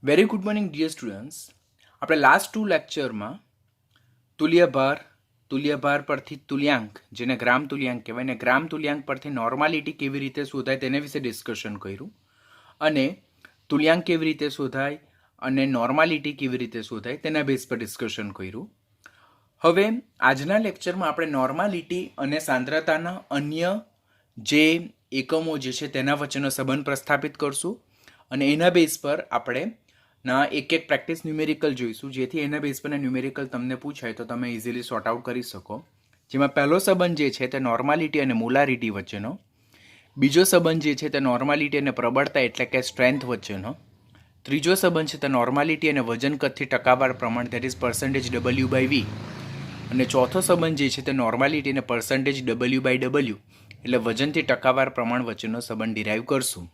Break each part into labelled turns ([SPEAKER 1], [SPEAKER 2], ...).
[SPEAKER 1] Very good morning dear students. આપણે last 2 લેક્ચરમાં તુલ્યભાર પરથી તુલ્યાંક, જેને ગ્રામ તુલ્યાંક કહેવાય, ને ગ્રામ તુલ્યાંક પરથી નોર્માલિટી કેવી રીતે શોધાય તેના વિશે ડિસ્કશન કર્યું, અને તુલ્યાંક કેવી રીતે શોધાય અને નોર્માલિટી કેવી રીતે શોધાય તેના બેઝ પર ડિસ્કશન કર્યું. હવે આજના લેક્ચરમાં આપણે નોર્માલિટી અને સાંદ્રતાના અન્ય જે એકમો જે છે તેના વચ્ચેનો સંબંધ પ્રસ્થાપિત કરશું, અને એના બેઝ પર આપણે એક પ્રેક્ટિસ ન્યુમેરિકલ જોઈશું, જેથી એના બેઝ પરના ન્યુમેરિકલ તમને પૂછાય તો તમે ઇઝીલી સોર્ટ આઉટ કરી શકો. જેમાં પહેલો સંબંધ જે છે તે નોર્માલિટી અને મોલારિટી વચ્ચેનો, બીજો સંબંધ જે છે તે નોર્માલિટી અને પ્રબળતા એટલે કે સ્ટ્રેન્થ વચ્ચેનો, ત્રીજો સંબંધ છે તે નોર્માલિટી અને વજન કદથી ટકાવાર પ્રમાણ ધેટ ઇઝ પર્સન્ટેજ W/V, અને ચોથો સંબંધ જે છે તે નોર્માલિટી અને પર્સન્ટેજ W/W એટલે વજનથી ટકાવાર પ્રમાણ વચ્ચેનો સંબંધ ડિરાઈવ કરશું.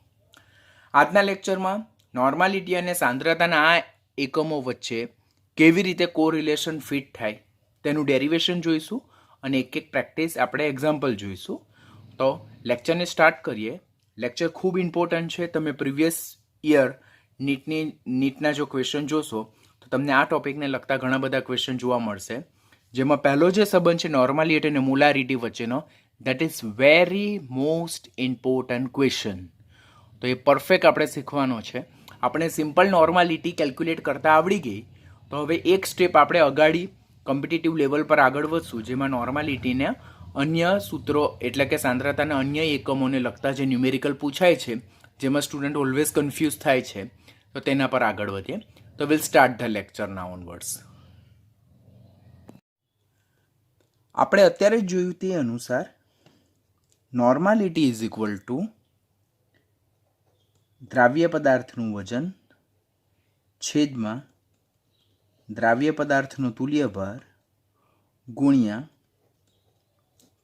[SPEAKER 1] આજના લેક્ચરમાં નોર્માલિટી અને સાંદ્રતાના આ એકમો વચ્ચે કેવી રીતે કોરિલેશન ફિટ થાય તેનું ડેરિવેશન જોઈશું, અને એક પ્રેક્ટિસ આપણે એક્ઝામ્પલ જોઈશું. તો લેક્ચરને સ્ટાર્ટ કરીએ. લેક્ચર ખૂબ ઇમ્પોર્ટન્ટ છે. તમે પ્રીવિયસ યર નીટના જો ક્વેશ્ચન જોશો તો તમને આ ટોપિકને લગતા ઘણા બધા ક્વેશ્ચન જોવા મળશે. જેમાં પહેલો જે સંબંધ છે નોર્માલિટી અને મોલારિટી વચ્ચેનો, that is very most important question. તો એ પરફેક્ટ આપણે શીખવાનો છે. આપણે સિમ્પલ નોર્માલિટી કેલ્ક્યુલેટ કરતા આવડી ગઈ, તો હવે એક સ્ટેપ આપણે અગાડી કોમ્પિટિટિવ લેવલ પર આગળ વધશું, જેમાં નોર્માલિટીને અન્ય સૂત્રો એટલે કે સાંદ્રતાના અન્ય એકમોને લગતા જે ન્યુમેરિકલ પૂછાય છે, જેમાં સ્ટુડન્ટ ઓલવેઝ કન્ફ્યુઝ થાય છે, તો તેના પર આગળ વધીએ. તો will start the lecture now onwards. આપણે અત્યારે જ જોયું તે અનુસાર નોર્માલિટી ઇઝ ઇક્વલ ટુ દ્રાવ્ય પદાર્થનું વજન છેદમાં દ્રાવ્ય પદાર્થનો તુલ્યભાર ગુણ્યા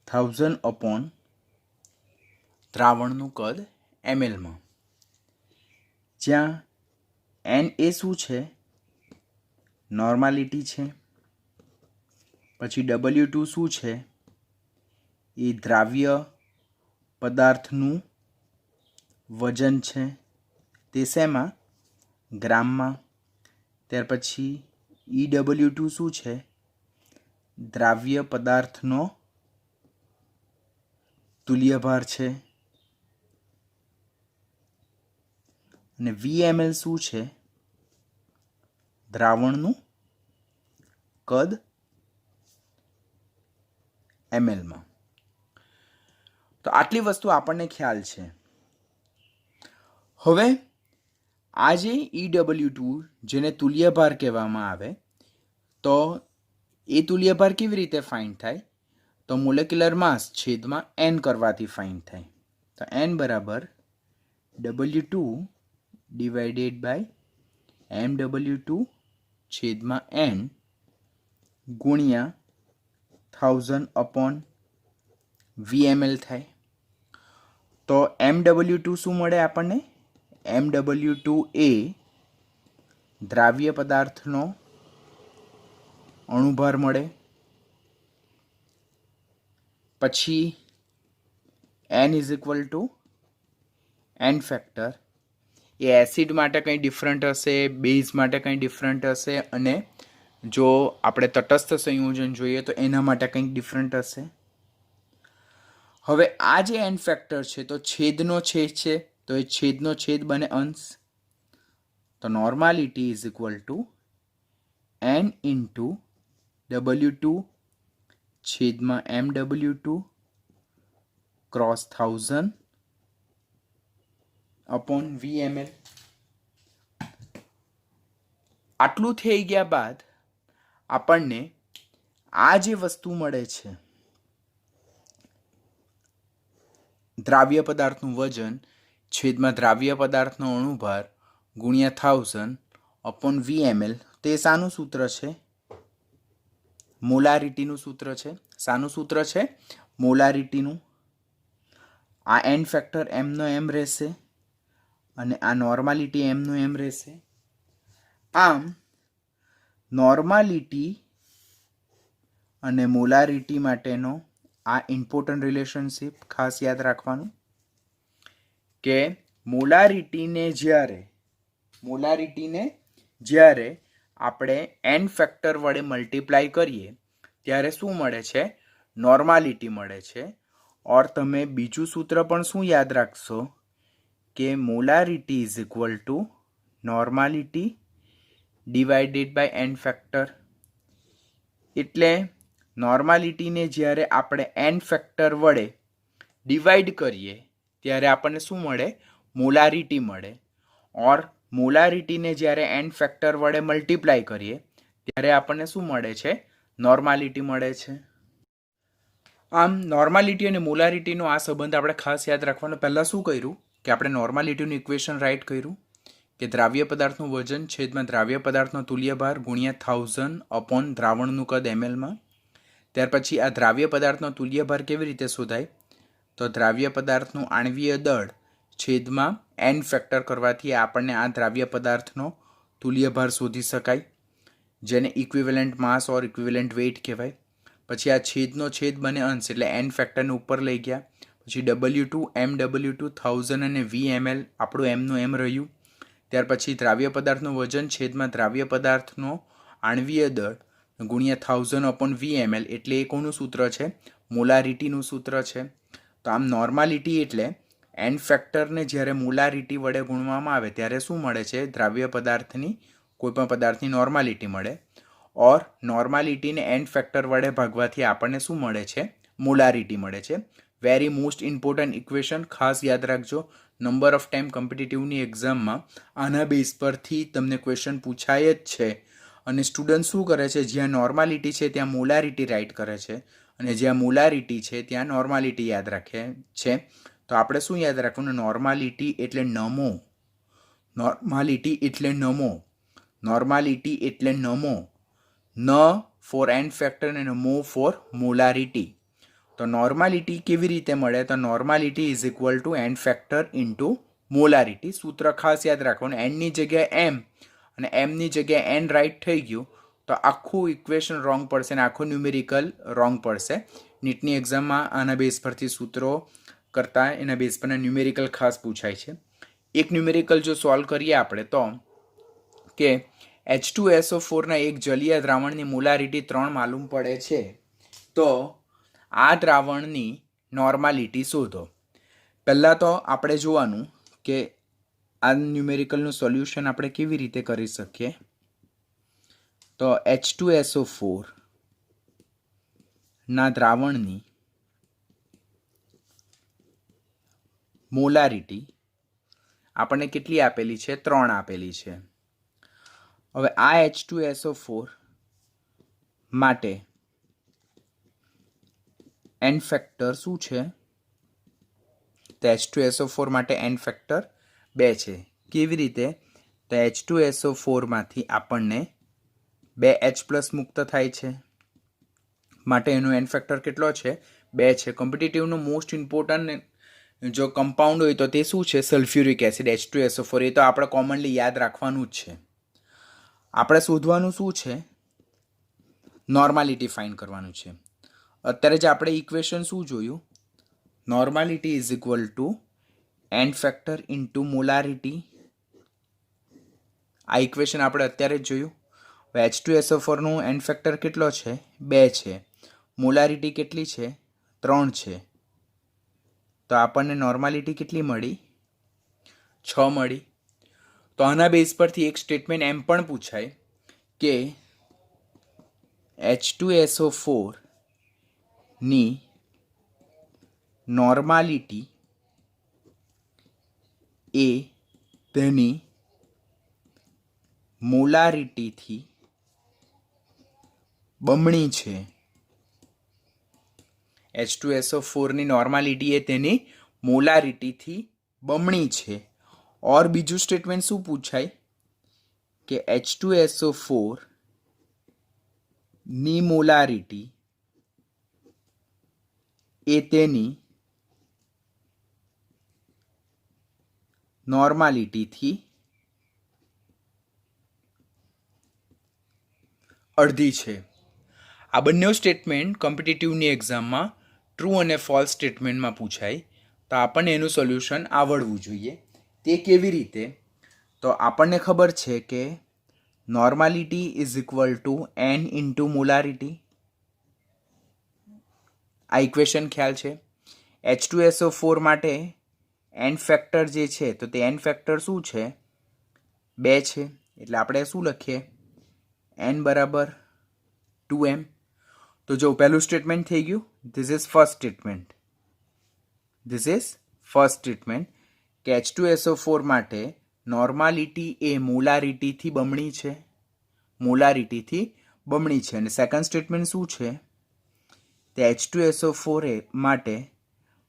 [SPEAKER 1] 1000 અપોન દ્રાવણનું કદ mlમાં, જ્યાં n એ શું છે? નોર્માલિટી છે. પછી W2 શું છે? એ દ્રાવ્ય પદાર્થનું વજન છે. તે શેમાં? ગ્રામમાં. ત્યાર પછી EW2 શું છે? દ્રાવ્ય પદાર્થનો તુલ્યભાર છે. અને VML શું છે? દ્રાવણનું કદ mlમાં. તો આટલી વસ્તુ આપણને ખ્યાલ છે. હવે આ જે EW2 જેને તુલ્યભાર કહેવામાં આવે, તો એ તુલ્યભાર કેવી રીતે ફાઇન્ડ થાય? તો મોલેક્યુલર માસ છેદમાં n કરવાથી ફાઇન્ડ થાય. તો n બરાબર W2 ડિવાઇડેડ બાય mW2 છેદમાં n ગુણ્યા 1000 અપોન VML થાય. તો mW2 શું મળે આપણને? mW2 એ દ્રાવ્ય પદાર્થનો અણુભાર મળે. પછી n is equal two n factor. A acid માટે કંઈ ડિફરન્ટ હશે, બેઝ માટે કંઈ ડિફરન્ટ હશે, અને જો આપણે તટસ્થ સંયોજન જોઈએ તો એના માટે કંઈક ડિફરન્ટ હશે. હવે આ જે n ફેક્ટર છે તો છેદનો છેદ છે, તો એ છેદનો છેદ બને અંશ. તો normality is equal two n into W2 છેદમાં mW2 ક્રોસ 1000 અપોન VML. આટલું થઈ ગયા બાદ આપણને આ જે વસ્તુ મળે છે, દ્રાવ્ય પદાર્થનું વજન છેદમાં દ્રાવ્ય પદાર્થનો અણુભાર ગુણ્યા 1000 અપોન VML. તે શાનું સૂત્ર છે? મોલારિટીનું સૂત્ર છે. શાનું સૂત્ર છે? મોલારિટીનું. આ n ફેક્ટર mનો m રહેશે, અને આ નોર્માલિટી mનો m રહેશે. આમ નોર્માલિટી અને મોલારિટી માટેનો આ ઇમ્પોર્ટન્ટ રિલેશનશિપ ખાસ યાદ રાખવાનું, કે મોલારિટીને જ્યારે મોલારિટીને જ્યારે આપણે n ફેક્ટર વડે મલ્ટીપ્લાય કરીએ ત્યારે શું મળે છે? નોર્માલિટી મળે છે. ઓર તમે બીજું સૂત્ર પણ શું યાદ રાખશો કે molarity is equal to normality divided by n factor. એટલે નોર્માલિટીને જ્યારે આપણે n ફેક્ટર વડે ડિવાઈડ કરીએ ત્યારે આપણને શું મળે? મોલારિટી મળે. ઓર મોલારિટીને જ્યારે n ફેક્ટર વડે મલ્ટીપ્લાય કરીએ ત્યારે આપણને શું મળે છે? નોર્માલિટી મળે છે. આમ નોર્માલિટી અને મોલારિટીનો આ સંબંધ આપણે ખાસ યાદ રાખવાનો. પહેલાં શું કર્યું કે આપણે નોર્માલિટીનું ઇક્વેશન રાઇટ કર્યું કે દ્રાવ્ય પદાર્થનું વજન છેદમાં દ્રાવ્ય પદાર્થનો તુલ્ય ભાર ગુણ્યા 1000 અપોન દ્રાવણનું કદ mlમાં. ત્યાર પછી આ દ્રાવ્ય પદાર્થનો તુલ્ય ભાર કેવી રીતે શોધાય? તો દ્રાવ્ય પદાર્થનું આણ્વીય દળ છેદમાં n ફેક્ટર કરવાથી આપણને આ દ્રાવ્ય પદાર્થનો તુલ્ય ભાર શોધી શકાય, જેને equivalent mass or equivalent weight કહેવાય. પછી આ છેદનો છેદ બને અંશ એટલે n ફેક્ટરને ઉપર લઈ ગયા. પછી W2 MW2 1000 અને VmL આપણું એમનું એમ રહ્યું. ત્યાર પછી દ્રાવ્ય પદાર્થનું વજન છેદમાં દ્રાવ્ય પદાર્થનો આણ્વીય દળ ગુણ્યા 1000 અપોન VmL એટલે એ કોનું સૂત્ર છે? મોલારિટીનું સૂત્ર છે. તો આમ નોર્માલિટી એટલે n ફેક્ટરને જ્યારે મોલારિટી વડે ગુણવામાં આવે ત્યારે શું મળે છે? દ્રાવ્ય પદાર્થની કોઈપણ પદાર્થની નોર્માલિટી મળે. ઓર નોર્માલિટીને n ફેક્ટર વડે ભાગવાથી આપણને શું મળે છે? મોલારિટી મળે છે. વેરી મોસ્ટ ઇમ્પોર્ટન્ટ ઇક્વેશન, ખાસ યાદ રાખજો. નંબર ઓફ ટાઈમ કોમ્પિટિટિવની એક્ઝામમાં આના બેઝ પરથી તમને ક્વેશ્ચન પૂછાય જ છે. અને સ્ટુડન્ટ શું કરે છે? જ્યાં નોર્માલિટી છે ત્યાં મોલારિટી રાઇટ કરે છે અને જ્યાં મોલારિટી છે ત્યાં નોર્માલિટી યાદ રાખે છે. તો આપણે શું યાદ રાખવાનું? નોર્માલિટી એટલે નમો. નોર્માલિટી એટલે નમો. નોર્માલિટી એટલે નમો. ન ફોર n ફેક્ટર અને મો ફોર મોલારિટી. તો નોર્માલિટી કેવી રીતે મળે? તો normality is equal two n factor into molarity. સૂત્ર ખાસ યાદ રાખવાનું. nની જગ્યાએ m અને mની જગ્યાએ n રાઇટ થઈ ગયું તો આખું ઇક્વેશન રોંગ પડશે અને આખું ન્યુમેરિકલ રોંગ પડશે. નીટની એક્ઝામમાં આના બેઝ પરથી સૂત્રો કરતાં એના બેઝ પરના ન્યુમેરિકલ ખાસ પૂછાય છે. એક ન્યુમેરિકલ જો સોલ્વ કરીએ આપણે તો કે H2SO4ના એક જલીય દ્રાવણની મોલારિટી 3 માલુમ પડે છે, તો આ દ્રાવણની નોર્માલિટી શોધો. પહેલાં તો આપણે જોવાનું કે આ ન્યુમેરિકલનું સોલ્યુશન આપણે કેવી રીતે કરી શકીએ. તો H2SO4 ના દ્રાવણની મોલારિટી આપણને કેટલી આપેલી છે? 3 આપેલી છે. હવે આ H2SO4 માટે n ફેક્ટર શું છે? તો H2SO4 માટે n ફેક્ટર 2 છે. કેવી રીતે? તો H2SO4 માંથી આપણને 2H+ મુક્ત થાય છે માટે એનો n ફેક્ટર કેટલો છે? 2 છે. કોમ્પિટિટિવનું મોસ્ટ ઇમ્પોર્ટન્ટ જો કમ્પાઉન્ડ હોય તો તે શું છે? Sulphuric acid H2SO4. એ તો આપણે કોમનલી યાદ રાખવાનું જ છે. આપણે શોધવાનું શું છે? નોર્માલિટી ફાઇન્ડ કરવાનું છે. અત્યારે જ આપણે ઇક્વેશન શું જોયું? Normality is equal two n factor into molarity. આ ઇક્વેશન આપણે અત્યારે જ જોયું. H2SO4નું n ફેક્ટર કેટલો છે? 2 છે. મોલારિટી કેટલી છે? 3 છે. તો આપણને નોર્માલિટી કેટલી મળી? 6 મળી. તો આના બેઝ પરથી એક સ્ટેટમેન્ટ એમ પણ પૂછાય કે H2SO4 ની નોર્માલિટી એ તેની મોલારિટીથી બમણી છે. H2SO4ની નોર્માલિટી એ તેની મોલારિટીથી બમણી છે. ઓર બીજું સ્ટેટમેન્ટ શું પૂછાય કે H2SO4 ની મોલારિટી એ તેની નોર્માલિટીથી અડધી છે. આ બંને સ્ટેટમેન્ટ કોમ્પિટિટિવની એક્ઝામમાં ટ્રુ અને ફોલ્સ સ્ટેટમેન્ટમાં પૂછાય તો આપણને એનું સોલ્યુશન આવડવું જોઈએ. તે કેવી રીતે? તો આપણને ખબર છે કે normality is equal to n into molarity. આ ઇક્વેશન ખ્યાલ છે. H2SO4 માટે એન ફેક્ટર જે છે તો તે એન ફેક્ટર શું છે? 2 છે. એટલે આપણે શું લખીએ? n બરાબર 2m. તો જો પહેલું સ્ટેટમેન્ટ થઈ ગયું. ધીસ ઇઝ ફર્સ્ટ સ્ટેટમેન્ટ કે H2SO4 માટે નોર્માલિટી એ મોલારિટીથી બમણી છે. અને સેકન્ડ સ્ટેટમેન્ટ શું છે? તે H2SO4 માટે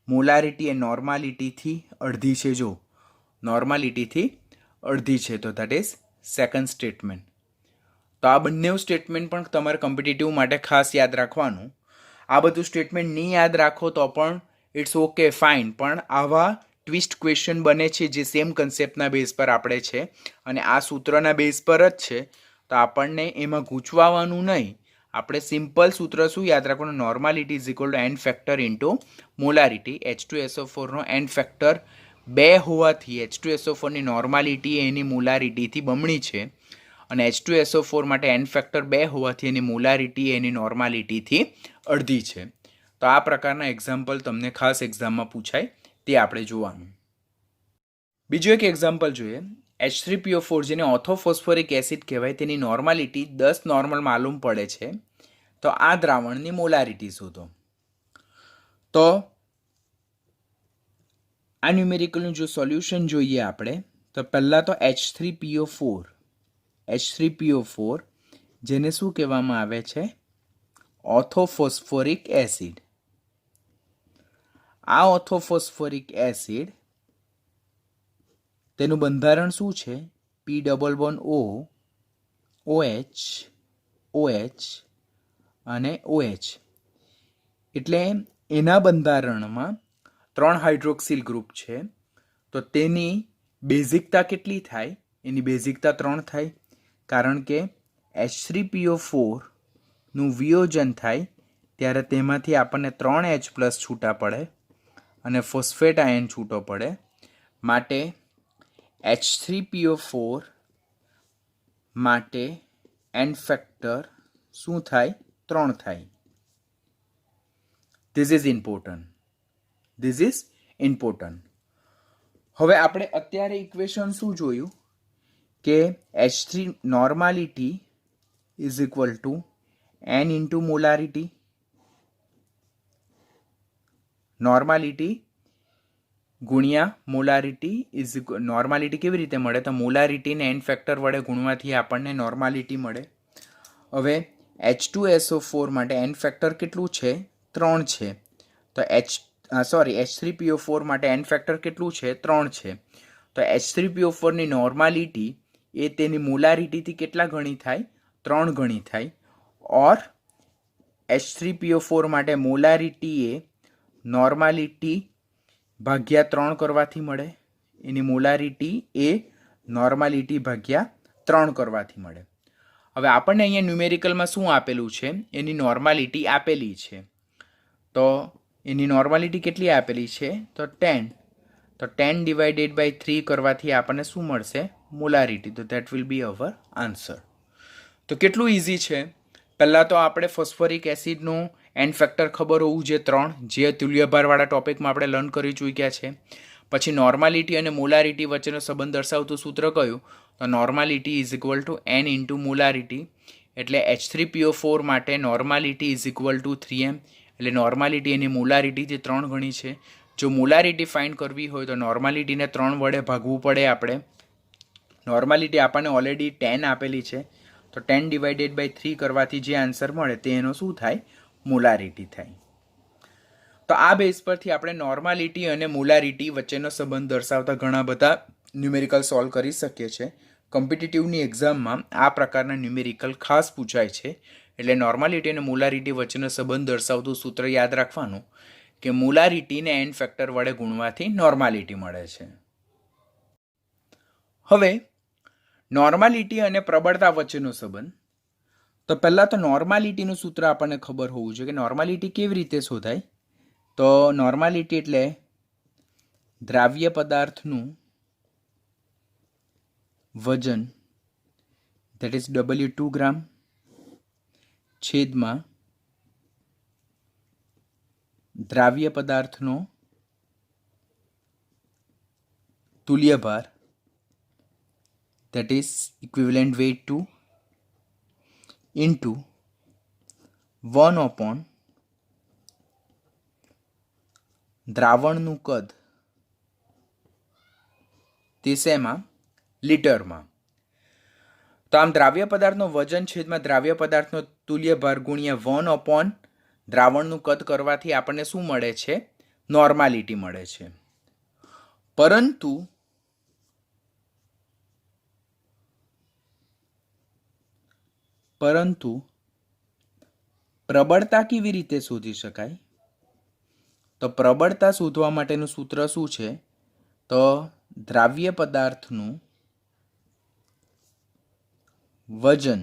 [SPEAKER 1] મોલારિટી એ નોર્માલિટીથી અડધી છે. જો નોર્માલિટીથી અડધી છે તો દેટ ઇઝ સેકન્ડ સ્ટેટમેન્ટ. તો આ બંને સ્ટેટમેન્ટ પણ તમારે કોમ્પિટિટિવ માટે ખાસ યાદ રાખવાનું. આ બધું સ્ટેટમેન્ટ નહીં યાદ રાખો તો પણ ઇટ્સ ઓકે, ફાઇન, પણ આવા ટ્વિસ્ટ ક્વેશ્ચન બને છે જે સેમ કન્સેપ્ટના બેઝ પર આપણે છે અને આ સૂત્રના બેઝ પર જ છે. તો આપણને એમાં ગૂંચવાવાનું નહીં. આપણે સિમ્પલ સૂત્ર શું યાદ રાખવાનું? Normality is equal to n factor into molarity. H2SO4નો એન ફેક્ટર 2 હોવાથી H2SO4ની નોર્માલિટી એની મોલારિટીથી બમણી છે અને H2SO4 માટે એન ફેક્ટર 2 હોવાથી એની મોલારિટી એની નોર્માલિટીથી અડધી છે. તો આ પ્રકારના એક્ઝામ્પલ તમને ખાસ એક્ઝામમાં પૂછાય તે આપણે જોવાનું. બીજું એક એક્ઝામ્પલ જોઈએ. H3PO4 જેને ઓર્થોફોસ્ફોરિક એસિડ કહેવાય તેની નોર્માલિટી 10 નોર્મલ માલુમ પડે છે. તો આ દ્રાવણની મોલારિટી શોધો. તો આ ન્યુમેરિકલનું જો સોલ્યુશન જોઈએ આપણે તો પહેલાં તો H3PO4 જેને શું કહેવામાં આવે છે? ઓર્થોફોસ્ફોરિક એસિડ. આ ઓર્થોફોસ્ફોરિક એસિડ તેનું બંધારણ શું છે? P double bond O, OH અને OH. એટલે એના બંધારણમાં 3 હાઇડ્રોક્સિલ ગ્રુપ છે. તો તેની બેઝિકતા કેટલી થાય? એની બેઝિકતા 3 થાય, કારણ કે H3PO4 નું વિયોજન થાય ત્યારે તેમાંથી આપણને 3H+ છૂટા પડે અને ફોસ્ફેટ આયન છૂટો પડે. માટે H3PO4 માટે એન ફેક્ટર શું થાય? 3 થાય. This is important. હવે આપણે અત્યારે ઇક્વેશન શું જોયું કે H3 normality is equal to n into molarity. Normality ગુણ્યા મોલારિટી ઇઝ નોર્માલિટી કેવી રીતે મળે? તો મોલારિટીને એન ફેક્ટર વડે ગુણવાથી આપણને નોર્માલિટી મળે. હવે H2SO4 માટે એન ફેક્ટર કેટલું છે? 3 છે. તો H3PO4 માટે એન ફેક્ટર કેટલું છે? 3 છે. તો H3PO4ની નોર્માલિટી એ તેની મોલારિટીથી કેટલા ગણી થાય? 3 ગણી થાય. ઓર H3PO4 માટે મોલારિટી એ નોર્માલિટી ભાગ્યા 3 કરવાથી મળે. એની મોલારિટી એ નોર્માલિટી ભાગ્યા 3 કરવાથી મળે. હવે આપણને અહીંયા ન્યુમેરિકલમાં શું આપેલું છે? એની નોર્માલિટી આપેલી છે. તો એની નોર્માલિટી કેટલી આપેલી છે? તો 10. તો 10 ડિવાઇડેડ બાય 3 કરવાથી આપણને શું મળશે? મોલારિટી. તો that will be hour answer. તો કેટલું ઇઝી છે. પહેલાં તો આપણે ફોસ્ફોરિક એસિડનું એન ફેક્ટર ખબર હોવું જોઈએ 3, જે તુલ્યભારવાળા ટોપિકમાં આપણે લર્ન કરી ચૂક્યા છે. પછી નોર્માલિટી અને મોલારિટી વચ્ચેનો સંબંધ દર્શાવતું સૂત્ર કયું? તો normality is equal to n into molarity. એટલે H3PO4 માટે normality is equal two 3m. એટલે નોર્માલિટી એની મોલારિટીથી 3 ગણી છે. જો મોલારિટી ફાઇન્ડ કરવી હોય તો નોર્માલિટીને 3 વડે ભાગવું પડે આપણે. નોર્માલિટી આપણને ઓલરેડી 10 આપેલી છે. તો 10 ડિવાઇડેડ બાય 3 કરવાથી જે આન્સર મળે તે એનો શું થાય? મોલારિટી થાય. તો આ બેઝ પરથી આપણે નોર્માલિટી અને મોલારિટી વચ્ચેનો સંબંધ દર્શાવતા ઘણા બધા ન્યુમેરિકલ સોલ્વ કરી શકીએ છીએ. કોમ્પિટિટિવની એક્ઝામમાં આ પ્રકારના ન્યુમેરિકલ ખાસ પૂછાય છે. એટલે નોર્માલિટી અને મોલારિટી વચ્ચેનો સંબંધ દર્શાવતું સૂત્ર યાદ રાખવાનું કે મોલારિટીને એન ફેક્ટર વડે ગુણવાથી નોર્માલિટી મળે છે. હવે નોર્માલિટી અને પ્રબળતા વચ્ચેનો સંબંધ. તો પહેલાં તો નોર્માલિટીનું સૂત્ર આપણને ખબર હોવું જોઈએ કે નોર્માલિટી કેવી રીતે શોધાય. તો નોર્માલિટી એટલે દ્રાવ્ય પદાર્થનું વજન that is W2 ગ્રામ છેદમાં દ્રાવ્ય પદાર્થનો તુલ્ય ભાર that is equivalent weight to into 1 upon દ્રાવણનું કદ તે શેમાં? લીટરમાં. તો આમ દ્રાવ્ય પદાર્થનો વજન છેદમાં દ્રાવ્ય પદાર્થનો તુલ્ય ભાર ગુણ્યા 1 અપોન દ્રાવણનું કદ કરવાથી આપણને શું મળે છે? નોર્માલિટી મળે છે. પરંતુ પ્રબળતા કેવી રીતે શોધી શકાય? તો પ્રબળતા શોધવા માટેનું સૂત્ર શું છે? તો દ્રાવ્ય પદાર્થનું વજન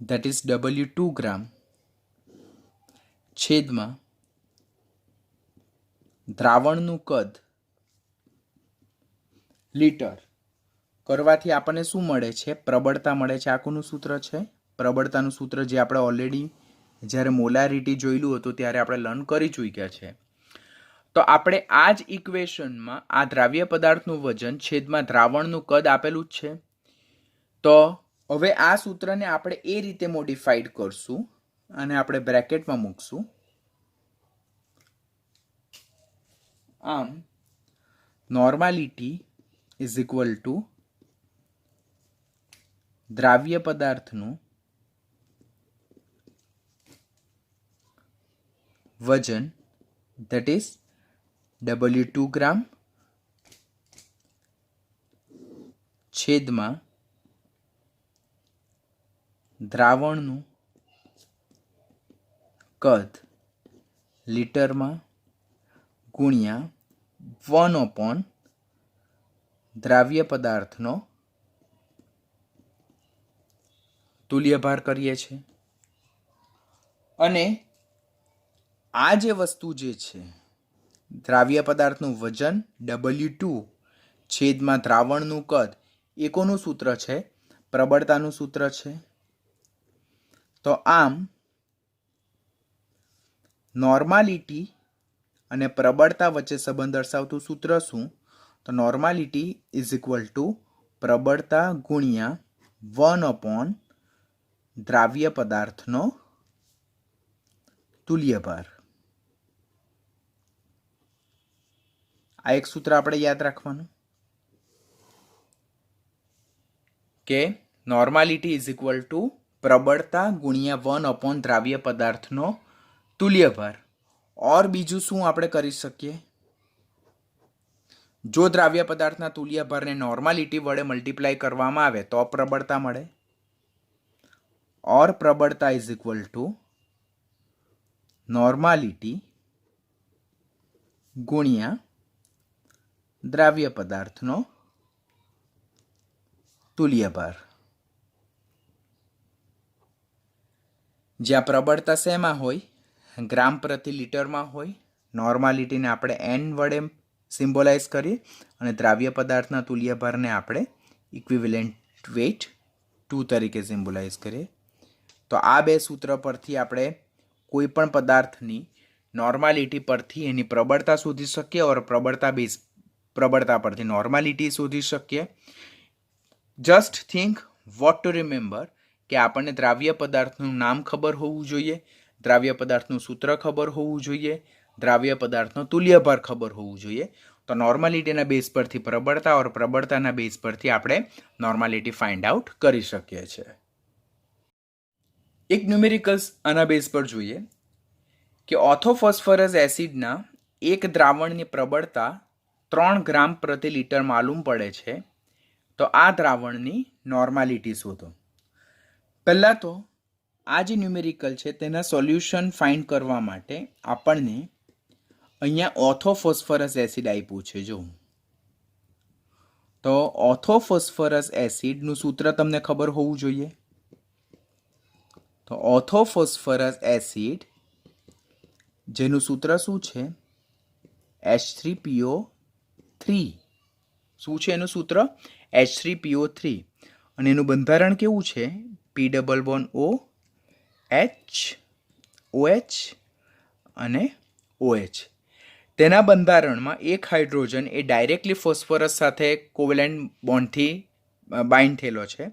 [SPEAKER 1] that is W2 ગ્રામ છેદમાં દ્રાવણનું કદ લીટર કરવાથી આપણને શું મળે છે? પ્રબળતા મળે છે. આ કોનું સૂત્ર છે? પ્રબળતાનું સૂત્ર જે આપણે ઓલરેડી જ્યારે મોલારિટી જોયેલું હતું ત્યારે આપણે લર્ન કરી ચૂક્યા છે. તો આપણે આ જ ઇક્વેશનમાં આ દ્રાવ્ય પદાર્થનું વજન છેદમાં દ્રાવણનું કદ આપેલું જ છે. તો હવે આ સૂત્રને આપણે એ રીતે મોડિફાઈડ કરશું અને આપણે બ્રેકેટમાં મૂકશું. આમ નોર્માલિટી ઇઝ ઇક્વલ ટુ દ્રાવ્ય પદાર્થનું વજન that is W2 ગ્રામ છેદમાં દ્રાવણનું કદ લીટરમાં ગુણ્યા 1 અપોન દ્રાવ્ય પદાર્થનો તુલ્યભાર કરીએ છીએ. અને આ જે વસ્તુ જે છે દ્રાવ્ય પદાર્થનું વજન W2 છેદમાં દ્રાવણનું કદ એ કોનું સૂત્ર છે? પ્રબળતાનું સૂત્ર છે. તો આમ નોર્માલિટી અને પ્રબળતા વચ્ચે સંબંધ દર્શાવતું સૂત્ર શું? તો નોર્માલિટી ઇઝ ઇક્વલ ટુ પ્રબળતા ગુણ્યા 1 અપોન દ્રાવ્ય પદાર્થનો તુલ્યભાર. આ એક સૂત્ર આપણે યાદ રાખવાનું કે નોર્માલિટી ઇઝ ઇક્વલ ટુ પ્રબળતા ગુણ્યા 1 અપોન દ્રાવ્ય પદાર્થનો તુલ્યભાર. ઓર બીજું શું આપણે કરી શકીએ? જો દ્રાવ્ય પદાર્થના તુલ્યભારને નોર્માલિટી વડે મલ્ટીપ્લાય કરવામાં આવે તો પ્રબળતા મળે. ઓર પ્રબળતા ઇઝ ઇક્વલ ટુ નોર્માલિટી ગુણ્યા દ્રાવ્ય પદાર્થનો તુલ્યભાર. જ્યાં પ્રબળતા શેમાં હોય? ગ્રામ પ્રતિ લીટરમાં હોય. નોર્માલિટીને આપણે N વડે સિમ્બોલાઇઝ કરીએ અને દ્રાવ્ય પદાર્થના તુલ્યભારને આપણે ઇક્વિવેલન્ટ વેઇટ 2 તરીકે સિમ્બોલાઇઝ કરીએ. તો આ બે સૂત્ર પરથી આપણે કોઈ પણ પદાર્થની નોર્માલિટી પરથી એની પ્રબળતા શોધી શકીએ ઓર પ્રબળતા પરથી નોર્માલિટી શોધી શકીએ. Just think vote two remember કે આપણને દ્રાવ્ય પદાર્થનું નામ ખબર હોવું જોઈએ, દ્રાવ્ય પદાર્થનું સૂત્ર ખબર હોવું જોઈએ, દ્રાવ્ય પદાર્થનો તુલ્યભાર ખબર હોવું જોઈએ. તો નોર્માલિટીના બેઝ પરથી પ્રબળતા ઓર પ્રબળતાના બેઝ પરથી આપણે નોર્માલિટી ફાઇન્ડ આઉટ કરી શકીએ છીએ. એક ન્યુમેરિકલ્સ આના બેઝ પર જોઈએ કે ઓર્થોફોસ્ફરસ એસિડના એક દ્રાવણની પ્રબળતા 3 ગ્રામ પ્રતિ લીટર માલુમ પડે છે. તો આ દ્રાવણની નોર્માલિટી શોધો. પહેલાં તો આ જે ન્યુમેરિકલ છે તેના સોલ્યુશન ફાઇન્ડ કરવા માટે આપણને અહીંયા ઓર્થોફોસ્ફરસ એસિડ આપ્યું છે. જો તો ઓર્થોફોસ્ફરસ એસિડનું સૂત્ર તમને ખબર હોવું જોઈએ. તો ઓર્થોફોસ્ફરસ એસિડ જેનું સૂત્ર શું છે? H3PO3. શું છે એનું સૂત્ર? H3PO3 અને એનું બંધારણ કેવું છે? P double bond O H OH અને OH. તેના બંધારણમાં એક હાઇડ્રોજન એ ડાયરેક્ટલી ફોસ્ફરસ સાથે કોવેલેન્ટ બોન્ડથી બાઇન્ડ થયેલો છે,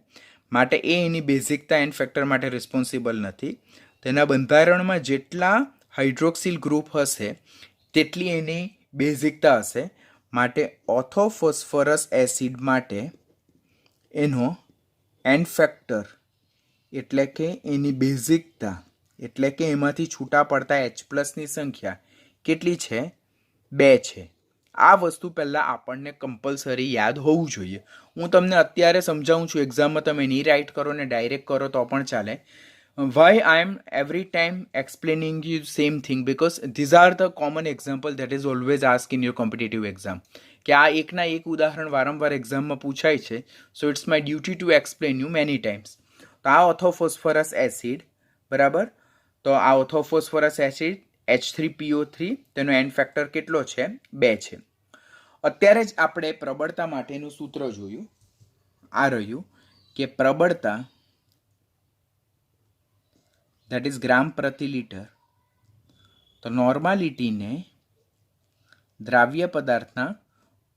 [SPEAKER 1] માટે એ એની બેઝિકતા એન્ડ ફેક્ટર માટે રિસ્પોન્સિબલ નથી. તેના બંધારણમાં જેટલા હાઇડ્રોક્સિલ ગ્રુપ હશે તેટલી એની બેઝિકતા હશે, માટે ઓર્થોફોસ્ફરસ એસિડ માટે એનો એન્ડ ફેક્ટર એટલે કે એની બેઝિકતા એટલે કે એમાંથી છૂટા પડતા H+ની સંખ્યા કેટલી છે? 2 છે. આ વસ્તુ પહેલાં આપણને કમ્પલસરી યાદ હોવું જોઈએ. હું તમને અત્યારે સમજાવું છું, એક્ઝામમાં તમે નહીં રાઇટ કરો ને ડાયરેક્ટ કરો તો પણ ચાલે. Why I am every time explaining you same thing? Because these are the common example that is always ask in your competitive exam. કે આ એકના એક ઉદાહરણ વારંવાર એક્ઝામમાં પૂછાય છે. So it's my duty to explain you many times. તો આ ઓર્થોફોસ્ફરસ એસિડ, બરાબર, તો આ ઓર્થોફોસ્ફરસ એસિડ H3PO3 તેનો એન્ડ ફેક્ટર કેટલો છે? 2 છે. અત્યારે જ આપણે પ્રબળતા માટેનું સૂત્ર જોયું. આ રહ્યું કે પ્રબળતા દેટ ઇઝ ગ્રામ પ્રતિ લીટર. તો નોર્માલિટીને દ્રાવ્ય પદાર્થના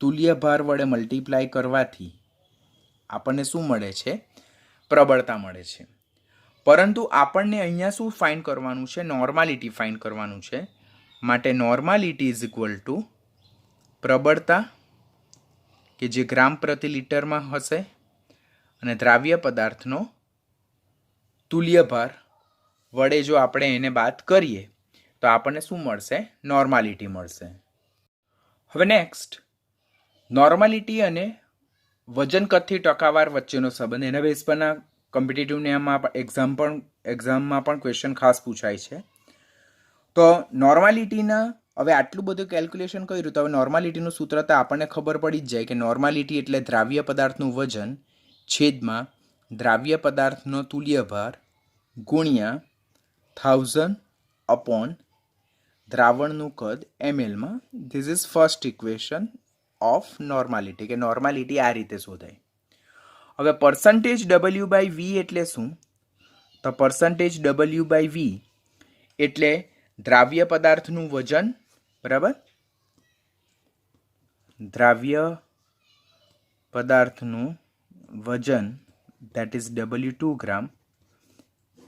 [SPEAKER 1] તુલ્ય ભાર વડે મલ્ટીપ્લાય કરવાથી આપણને શું મળે છે? પ્રબળતા મળે છે. પરંતુ આપણને અહીંયા શું ફાઇન્ડ કરવાનું છે? નોર્માલિટી ફાઇન્ડ કરવાનું છે. માટે નોર્માલિટી ઇઝ ઇક્વલ ટુ પ્રબળતા કે જે ગ્રામ પ્રતિ લીટરમાં હશે અને દ્રાવ્ય પદાર્થનો તુલ્ય ભાર વડે જો આપણે એને બાદ કરીએ તો આપણને શું મળશે? નોર્માલિટી મળશે. હવે નેક્સ્ટ, નોર્માલિટી અને વજન કદથી ટકાવાર વચ્ચેનો સંબંધ. એના બેઝ પરના કોમ્પિટિટિવને એક્ઝામમાં પણ ક્વેશ્ચન ખાસ પૂછાય છે. તો નોર્માલિટીના હવે આટલું બધું કેલ્ક્યુલેશન કર્યું તો હવે નોર્માલિટીનું સૂત્ર તો આપણને ખબર પડી જ જાય કે નોર્માલિટી એટલે દ્રાવ્ય પદાર્થનું વજન છેદમાં દ્રાવ્ય પદાર્થનો તુલ્ય ભાર ગુણ્યા 1000 અપોન દ્રાવણનું કદ mlમાં. This is first equation of normality, કે નોર્માલિટી આ રીતે શોધાય. હવે પર્સન્ટેજ W/V એટલે શું? તો પર્સન્ટેજ W/V એટલે દ્રાવ્ય પદાર્થનું વજન, બરાબર, દ્રાવ્ય પદાર્થનું વજન દેટ ઇઝ W2 ગ્રામ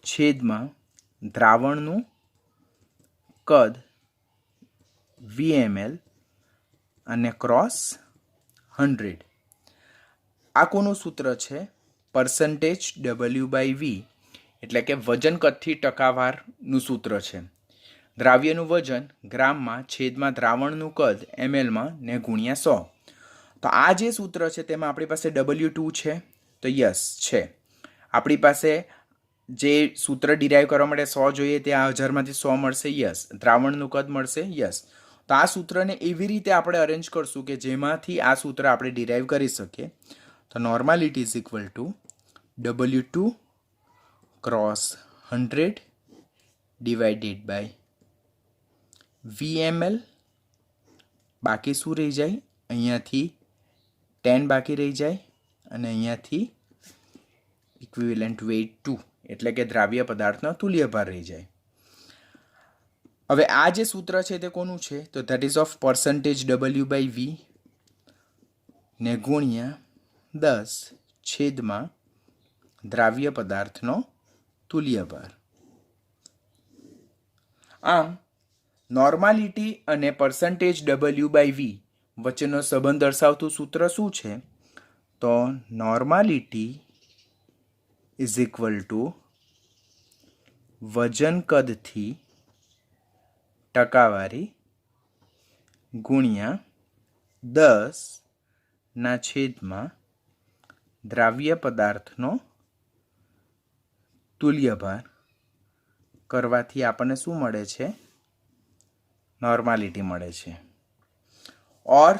[SPEAKER 1] છેદમાં દ્રાવણનું કદ VmL અને ક્રોસ 100. આ કોનું સૂત્ર છે? પર્સન્ટેજ W/V એટલે કે વજન કદથી ટકાવારનું સૂત્ર છે. દ્રાવ્યનું વજન ગ્રામમાં છેદમાં દ્રાવણનું કદ mlમાં ને ગુણ્યા 100. તો આ જે સૂત્ર છે તેમાં આપણી પાસે W2 છે, તો યસ છે. આપણી પાસે જે સૂત્ર ડિરાઈવ કરવા માટે 100 જોઈએ તે આ 1000માંથી 100 મળશે, યસ. દ્રાવણનું કદ મળશે, યસ. તો આ સૂત્રને એવી રીતે આપણે અરેન્જ કરશું કે જેમાંથી આ સૂત્ર આપણે ડિરાઈવ કરી શકીએ. તો normality is equal to W2 cross 100 divided by VmL. બાકી શું રહી જાય? અહીંયાથી 10 બાકી રહી જાય અને અહીંયાથી ઇક્વિવેલન્ટ વેઇટ 2 એટલે કે દ્રાવ્ય પદાર્થનો તુલ્ય ભાર રહી જાય. હવે આ જે સૂત્ર છે તે કોનું છે? તો that ease of percentage W/V ને ગુણ્યા 10 છેદમાં દ્રાવ્ય પદાર્થનો તુલ્ય ભાર. આમ નોર્માલિટી અને પર્સન્ટેજ W/V વચ્ચેનો સંબંધ દર્શાવતું સૂત્ર શું છે? તો નોર્માલિટી ઇઝ ઇક્વલ ટુ વજન કદથી ટકાવારી ગુણ્યા 10 છેદમાં દ્રાવ્ય પદાર્થનો તુલ્ય ભાર કરવાથી આપણને શું મળે છે? નોર્માલિટી મળે છે. ઓર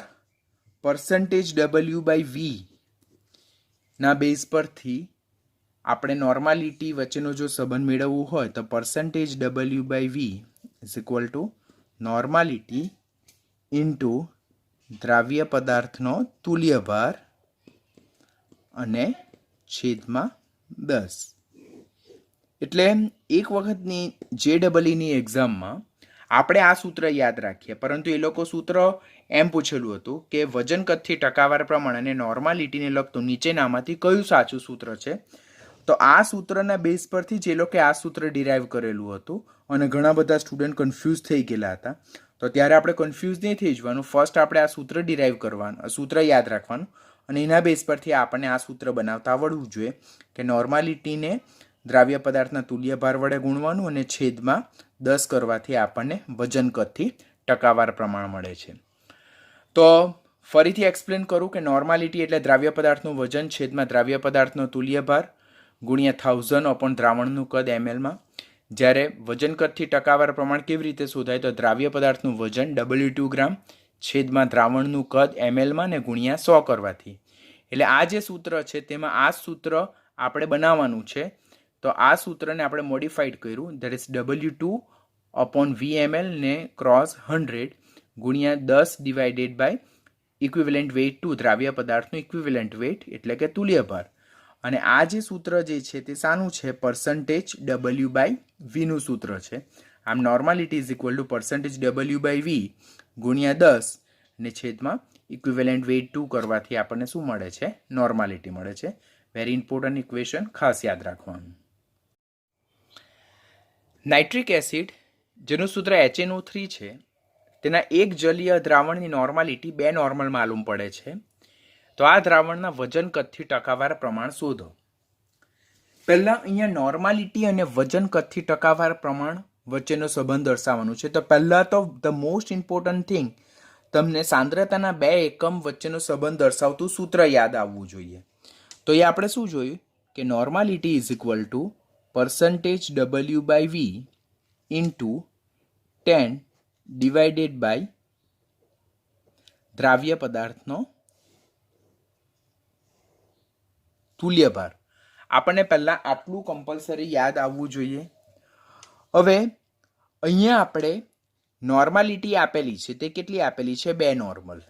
[SPEAKER 1] પર્સન્ટેજ W/V ના બેઝ પરથી આપણે નોર્માલિટી વચ્ચેનો જો સંબંધ મેળવવું હોય તો percentage W/V is equal to normality into દ્રાવ્ય પદાર્થનો તુલ્ય ભાર અને છેદમાં 10. એટલે એક વખતની JEEની એક્ઝામમાં આપણે આ સૂત્ર યાદ રાખીએ, પરંતુ એ લોકો સૂત્ર એમ પૂછેલું હતું કે વજન કદથી ટકાવાર પ્રમાણ અને નોર્માલિટીને લગતું નીચેનામાંથી કયું સાચું સૂત્ર છે. તો આ સૂત્રના બેઝ પરથી જે લોકોએ આ સૂત્ર ડિરાઈવ કરેલું હતું અને ઘણા બધા સ્ટુડન્ટ કન્ફ્યુઝ થઈ ગયેલા હતા. તો ત્યારે આપણે કન્ફ્યુઝ નહીં થઈ જવાનું. ફર્સ્ટ આપણે આ સૂત્ર ડિરાઈવ કરવાનું, સૂત્ર યાદ રાખવાનું અને એના બેઝ પરથી આપણને આ સૂત્ર બનાવતા આવડવું જોઈએ કે નોર્માલિટીને દ્રાવ્ય પદાર્થના તુલ્ય ભાર વડે ગુણવાનું અને છેદમાં 10 કરવાથી આપણને વજન કદથી ટકાવાર પ્રમાણ મળે છે. તો ફરીથી એક્સપ્લેન કરું કે નોર્માલિટી એટલે દ્રાવ્ય પદાર્થનું વજન છેદમાં દ્રાવ્ય પદાર્થનો તુલ્ય ભાર ગુણ્યા 1000 અપોન દ્રાવણનું કદ mlમાં. જ્યારે વજન કદથી ટકાવાર પ્રમાણ કેવી રીતે શોધાય? તો દ્રાવ્ય પદાર્થનું વજન W2 ગ્રામ છેદમાં દ્રાવણનું કદ mlમાં ને ગુણ્યા 100 કરવાથી. એટલે આ જે સૂત્ર છે તેમાં આ સૂત્ર આપણે બનાવવાનું છે. તો આ સૂત્રને આપણે મોડિફાઈડ કર્યું, that is W2 upon VML ને ક્રોસ 100 ગુણ્યા 10 divided by equivalent weight to દ્રાવ્ય પદાર્થનું ઇક્વિવેલન્ટ વેઇટ એટલે કે તુલ્ય ભાર. અને આ જે સૂત્ર જે છે તે શાનું છે? પર્સન્ટેજ W બાય Vનું સૂત્ર છે. આમ normality is equal to percentage W by V ગુણ્યા 10 ને છેદમાં ઇક્વિવેલન્ટ વેઇટ 2 કરવાથી આપણને શું મળે છે? નોર્માલિટી મળે છે. વેરી ઇમ્પોર્ટન્ટ ઇક્વેશન, ખાસ યાદ રાખવાનું. નાઇટ્રિક એસિડ જેનું સૂત્ર HNO3 છે તેના એક જલીય દ્રાવણની નોર્માલિટી 2 નોર્મલ માલુમ પડે છે. તો આ દ્રાવણના વજન કદથી ટકાવાર પ્રમાણ શોધો. પહેલાં અહીંયા નોર્માલિટી અને વજન કદથી ટકાવાર પ્રમાણ વચ્ચેનો સંબંધ દર્શાવવાનું છે. તો પહેલાં તો ધ મોસ્ટ ઇમ્પોર્ટન્ટ થિંગ, તમને સાંદ્રતાના 2 એકમ વચ્ચેનો સંબંધ દર્શાવતું સૂત્ર યાદ આવવું જોઈએ. તો એ આપણે શું જોયું કે normality is equal to percentage W by V into 10 divided by દ્રાવ્ય પદાર્થનો તુલ્ય ભાર. આપણને પહેલાં આટલું કમ્પલસરી યાદ આવવું જોઈએ. હવે અહીંયા આપણે નોર્માલિટી આપેલી છે, તે કેટલી આપેલી છે? 2 normal.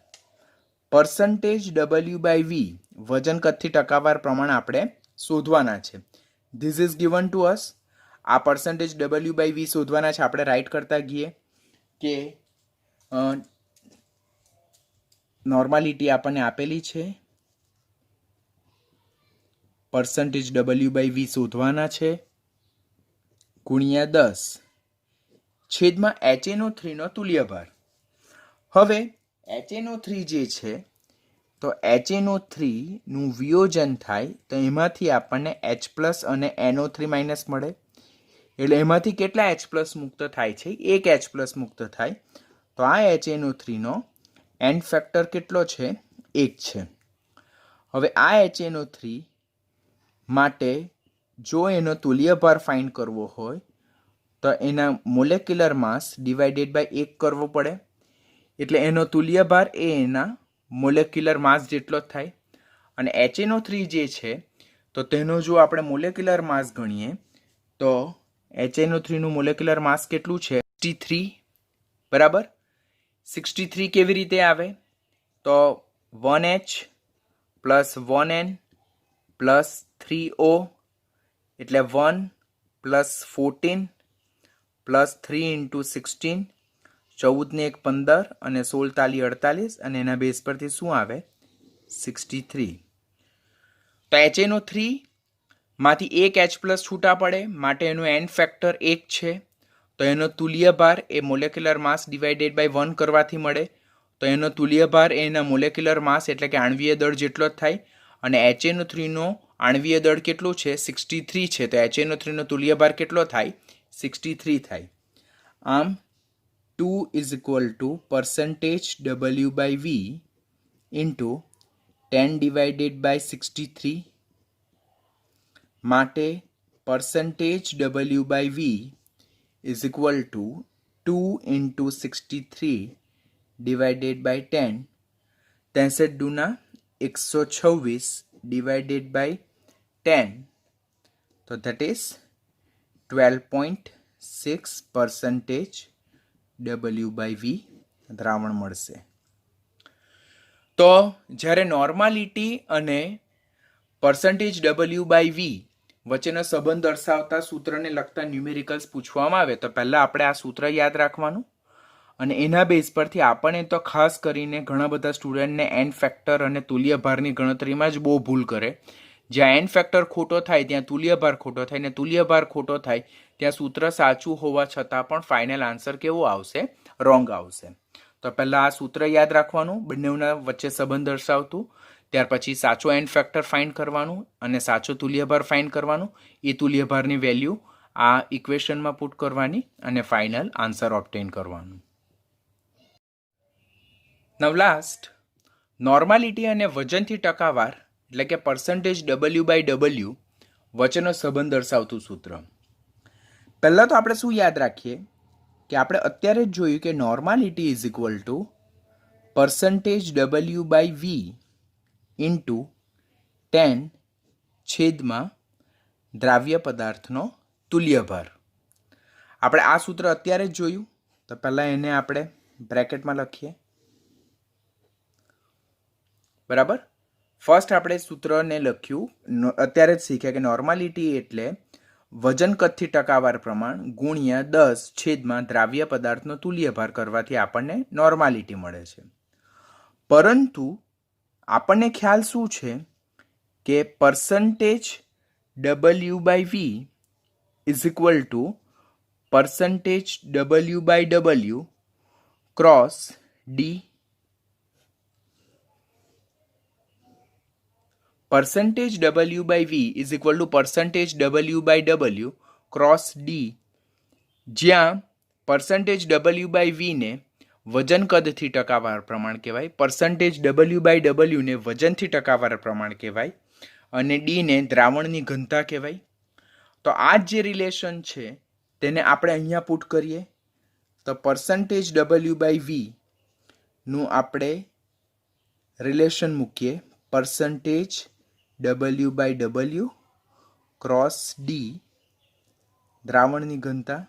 [SPEAKER 1] Percentage W by V વજન કદથી ટકાવાર પ્રમાણ આપણે શોધવાના છે. This is given to us. આ પર્સન્ટેજ W બાય V શોધવાના છે. આપણે રાઇટ કરતા ગઈએ કે નોર્માલિટી આપણને આપેલી છે, પર્સન્ટેજ W બાય V શોધવાના છે ગુણ્યા 10 છેદમાં HNO3 નો તુલ્ય ભાર. હવે HNO3 જે છે તો HNO3 નું વિયોજન થાય તો એમાંથી આપણને H+ અને NO3- મળે. એટલે એમાંથી કેટલા H+ મુક્ત થાય છે? 1 H+ મુક્ત થાય. તો આ HNO3 નો એન ફેક્ટર કેટલો છે? 1 છે. હવે આ HNO3 માટે જો એનો તુલ્ય ભાર ફાઇન્ડ કરવો હોય તો એના મોલેક્યુલર માસ ડિવાઇડેડ બાય 1 કરવો પડે. એટલે એનો તુલ્ય ભાર એ એના મોલેક્યુલર માસ જેટલો જ થાય. અને HNO3 જે છે તો તેનો જો આપણે મોલેક્યુલર માસ ગણીએ તો HNO3 નું મોલેક્યુલર માસ કેટલું છે? 63. બરાબર. 63 કેવી રીતે આવે? તો 1H plus 1N plus 3O એટલે 1 પ્લસ 14 પ્લસ 3 ઇન્ટુ 16, 14 ને 1 15 અને 16 તાલી 48 અને એના બેઝ પરથી શું આવે? 63. તો HNO3 માંથી 1 H+ છૂટા પડે માટે એનું એન ફેક્ટર 1 છે. તો એનો તુલ્ય ભાર એ મોલેક્યુલર માસ ડિવાઇડેડ બાય 1 કરવાથી મળે. તો એનો તુલ્ય ભાર એના મોલેક્યુલર માસ એટલે કે આણ્વીય દળ જેટલો જ થાય. અને HNO3 નો આણ્વીય દળ કેટલું છે? 63 છે. તો HNO3 નો તુલ્ય ભાર કેટલો થાય? 63 થાય. આમ 2 is equal to percentage W by V into 10 divided by 63 માટે percentage W by V is equal to 2 into 63 divided by 10. 63 દુના 126 divided by 10, so that is 12.6% W by V દ્રાવણ મળશે. તો જ્યારે નોર્માલિટી અને પર્સન્ટેજ ડબલ્યુ બાય વી વચ્ચેનો સંબંધ દર્શાવતા સૂત્રને લગતા ન્યુમેરિકલ્સ પૂછવામાં આવે તો પહેલાં આપણે આ સૂત્ર યાદ રાખવાનું અને એના બેઝ પરથી આપણને તો ખાસ કરીને ઘણા બધા સ્ટુડન્ટને એન ફેક્ટર અને તુલ્યભારની ગણતરીમાં જ બહુ ભૂલ કરે. જ્યાં એન ફેક્ટર ખોટો થાય ત્યાં તુલ્યભાર ખોટો થાય, ને તુલ્યભાર ખોટો થાય ત્યાં સૂત્ર સાચું હોવા છતાં પણ ફાઇનલ આન્સર કેવો આવશે? રોંગ આવશે. તો પહેલાં આ સૂત્ર યાદ રાખવાનું, બંનેના વચ્ચે સંબંધ દર્શાવતું. ત્યાર પછી સાચો એન ફેક્ટર ફાઇન્ડ કરવાનું અને સાચો તુલ્યભાર ફાઇન્ડ કરવાનું. એ તુલ્યભારની વેલ્યુ આ ઇક્વેશનમાં પુટ કરવાની અને ફાઇનલ આન્સર ઓબ્ટેન કરવાનું. નવ લાસ્ટ, નોર્માલિટી અને વજનથી ટકાવાર એટલે કે પર્સન્ટેજ ડબલ્યુ બાય ડબલ્યુ વચ્ચેનો સંબંધ દર્શાવતું સૂત્ર. પહેલાં તો આપણે શું યાદ રાખીએ કે આપણે અત્યારે જ જોયું કે normality is equal to percentage W by V into 10 દ્રાવ્ય પદાર્થનો તુલ્યભાર. આપણે આ સૂત્ર અત્યારે જ જોયું, તો પહેલાં એને આપણે બ્રેકેટમાં લખીએ. બરાબર. ફર્સ્ટ આપણે સૂત્રને લખ્યું, અત્યારે જ શીખ્યા કે નોર્માલિટી એટલે વજન કદથી ટકાવાર પ્રમાણ ગુણ્યા 10 દ્રાવ્ય પદાર્થનો તુલ્યભાર કરવાથી આપણને નોર્માલિટી મળે છે. પરંતુ આપણને ખ્યાલ શું છે કે percentage W by V is equal to percentage W by W cross D. Percentage W by V is equal to percentage W by W cross D, જ્યાં પર્સન્ટેજ ડબલ્યુ બાય વીને વજન કદથી ટકાવાર પ્રમાણ કહેવાય, પર્સન્ટેજ ડબલ્યુ બાય ડબલ્યુને વજનથી ટકાવાર પ્રમાણ કહેવાય અને ડીને દ્રાવણની ઘનતા કહેવાય. તો આ જે રિલેશન છે તેને આપણે અહીંયા પુટ કરીએ તો પર્સન્ટેજ ડબલ્યુ બાય વીનું આપણે રિલેશન મૂકીએ percentage W by W cross D દ્રાવણની ઘનતા.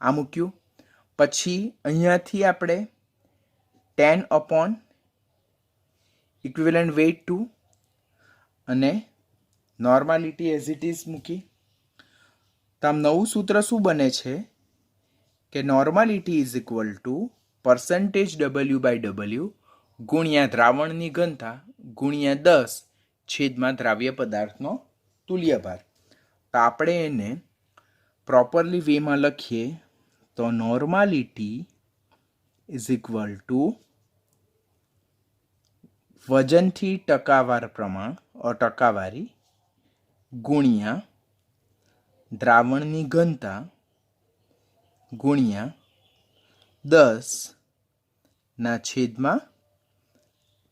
[SPEAKER 1] આ મૂક્યું પછી અહીંયાથી આપણે 10 ઇક્વિવેલન્ટ વેઇટ 2 અને નોર્માલિટી એઝ ઇટ ઇઝ મૂકી. તો આમ નવું સૂત્ર શું બને છે કે normality is equal to percentage W by W ગુણ્યા દ્રાવણની ઘનતા ગુણ્યા 10 દ્રાવ્ય પદાર્થનો તુલ્યભાર. તો આપણે એને પ્રોપરલી વેમાં લખીએ તો નોર્માલિટી ઇઝ ઇક્વલ ટુ વજનથી ટકાવાર પ્રમાણ ટકાવારી ગુણ્યા દ્રાવણની ઘનતા ગુણ્યા 10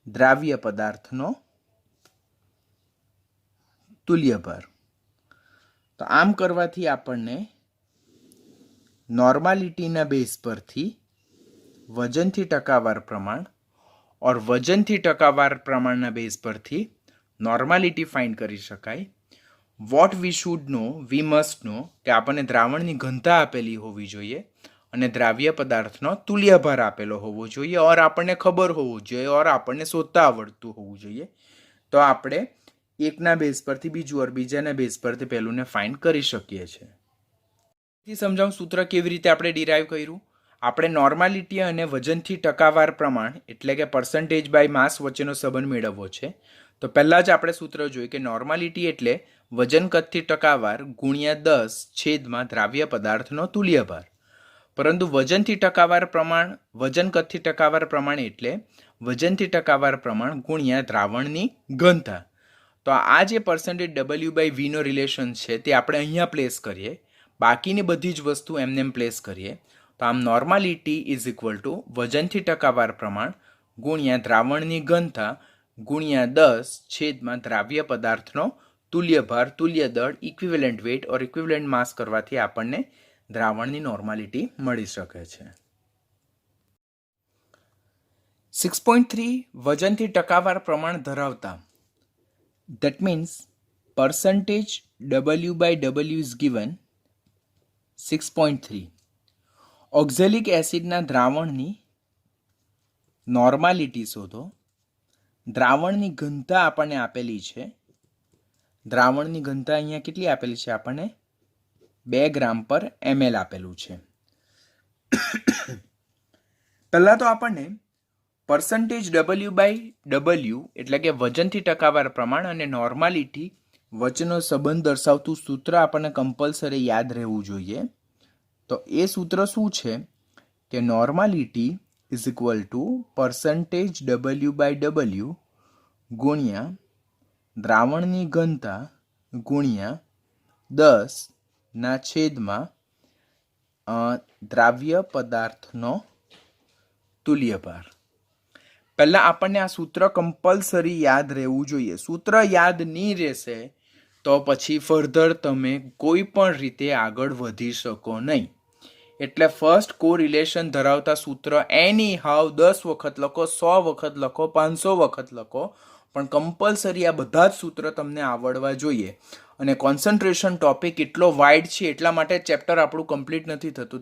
[SPEAKER 1] દ્રાવ્ય પદાર્થનો તુલ્યભાર. તો આમ કરવાથી આપણને નોર્માલિટીના બેઝ પરથી વજનથી ટકાવાર પ્રમાણ और વજનથી ટકાવાર પ્રમાણના બેઝ પરથી નોર્માલિટી ફાઇન્ડ કરી શકાય. What we should know, we must know કે આપણને દ્રાવણની ઘનતા આપેલી હોવી જોઈએ અને દ્રાવ્ય પદાર્થનો તુલ્યભાર આપેલો હોવો જોઈએ ઓર આપણને ખબર હોવું જોઈએ ઓર આપણને શોધતા આવડતું હોવું જોઈએ. તો આપણે એકના બેઝ પરથી બીજું ઓર બીજાના બેઝ પરથી પહેલુંને ફાઇન્ડ કરી શકીએ છીએ. સમજાવું સૂત્ર કેવી રીતે આપણે ડિરાઈવ કર્યું. આપણે નોર્માલિટી અને વજનથી ટકાવાર પ્રમાણ એટલે કે પર્સન્ટેજ બાય માસ વચ્ચેનો સંબંધ મેળવવો છે. તો પહેલાં જ આપણે સૂત્ર જોયું કે નોર્માલિટી એટલે વજન કદથી ટકાવાર ગુણ્યા 10 દ્રાવ્ય પદાર્થનો તુલ્યભાર. પરંતુ વજનથી ટકાવાર પ્રમાણ વજન કદથી ટકાવાર પ્રમાણ એટલે વજનથી ટકાવાર પ્રમાણ ગુણ્યા દ્રાવણની ઘનતા. તો આ જે પર્સન્ટેજ ડબલ્યુ બાય વીનો રિલેશન છે તે આપણે અહીંયા પ્લેસ કરીએ, બાકીની બધી જ વસ્તુ એમને પ્લેસ કરીએ. તો આમ નોર્માલિટી ઇઝ ઇક્વલ ટુ વજનથી ટકાવાર પ્રમાણ ગુણ્યા દ્રાવણની ઘનતા ગુણ્યા 10 દ્રાવ્ય પદાર્થનો તુલ્યભાર, તુલ્ય દળ, ઇક્વિવેલન્ટ વેઇટ ઓર ઇક્વિવેલન્ટ માસ કરવાથી આપણને દ્રાવણની નોર્માલિટી મળી શકે છે. 6.3 વજનથી ટકાવાર પ્રમાણ ધરાવતા, that means percentage W by W is given 6.3. Oxalic એસિડના દ્રાવણની નોર્માલિટી શોધો. દ્રાવણની ઘનતા આપણને આપેલી છે. દ્રાવણની ઘનતા અહીંયા કેટલી આપેલી છે? આપણને 2 ગ્રામ પર ml આપેલું છે. પહેલાં તો આપણને પર્સન્ટેજ W/W એટલે કે વજનથી ટકાવાર પ્રમાણ અને નોર્માલિટી વચ્ચેનો સંબંધ દર્શાવતું સૂત્ર આપણને કમ્પલસરી યાદ રહેવું જોઈએ. તો એ સૂત્ર શું છે કે normality is equal to percentage W/W ગુણ્યા દ્રાવણની ઘનતા ગુણ્યા 10/, દ્રાવ્ય પદાર્થનો તુલ્યભાર. પહેલાં આપણને આ સૂત્ર કમ્પલસરી યાદ રહેવું જોઈએ. સૂત્ર યાદ નહીં રહેશે તો પછી ફર્ધર તમે કોઈ પણ રીતે આગળ વધી શકો નહીં. એટલે ફર્સ્ટ કોરિલેશન ધરાવતા સૂત્ર એની હાવ 10 વખત લખો, 100 વખત લખો, 500 વખત લખો, પણ કમ્પલસરી આ બધા જ સૂત્ર તમને આવડવા જોઈએ. અને કોન્સન્ટ્રેશન ટોપિક એટલો વાઇડ છે એટલા માટે ચેપ્ટર આપણું કમ્પ્લીટ નથી થતું.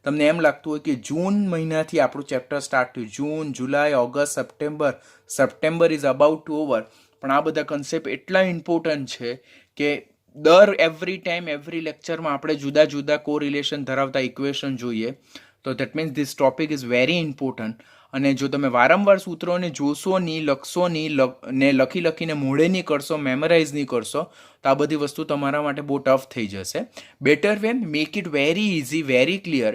[SPEAKER 1] તમને એમ લાગતું હોય કે જૂન મહિનાથી આપણું ચેપ્ટર સ્ટાર્ટ થયું, June, July, August, September is about to over. પણ આ બધા કન્સેપ્ટ એટલા ઇમ્પોર્ટન્ટ છે કે એવરી ટાઈમ એવરી લેક્ચરમાં આપણે જુદા જુદા કોરિલેશન ધરાવતા ઇક્વેશન જોઈએ. તો that means this topic is very important. અને જો તમે વારંવાર સૂત્રોને જોશો નહીં, લખશો નહીં, ને લખીને મોઢે નહીં કરશો, મેમરાઇઝ નહીં કરશો, તો આ બધી વસ્તુ તમારા માટે બહુ ટફ થઈ જશે. Better way make it very easy, very clear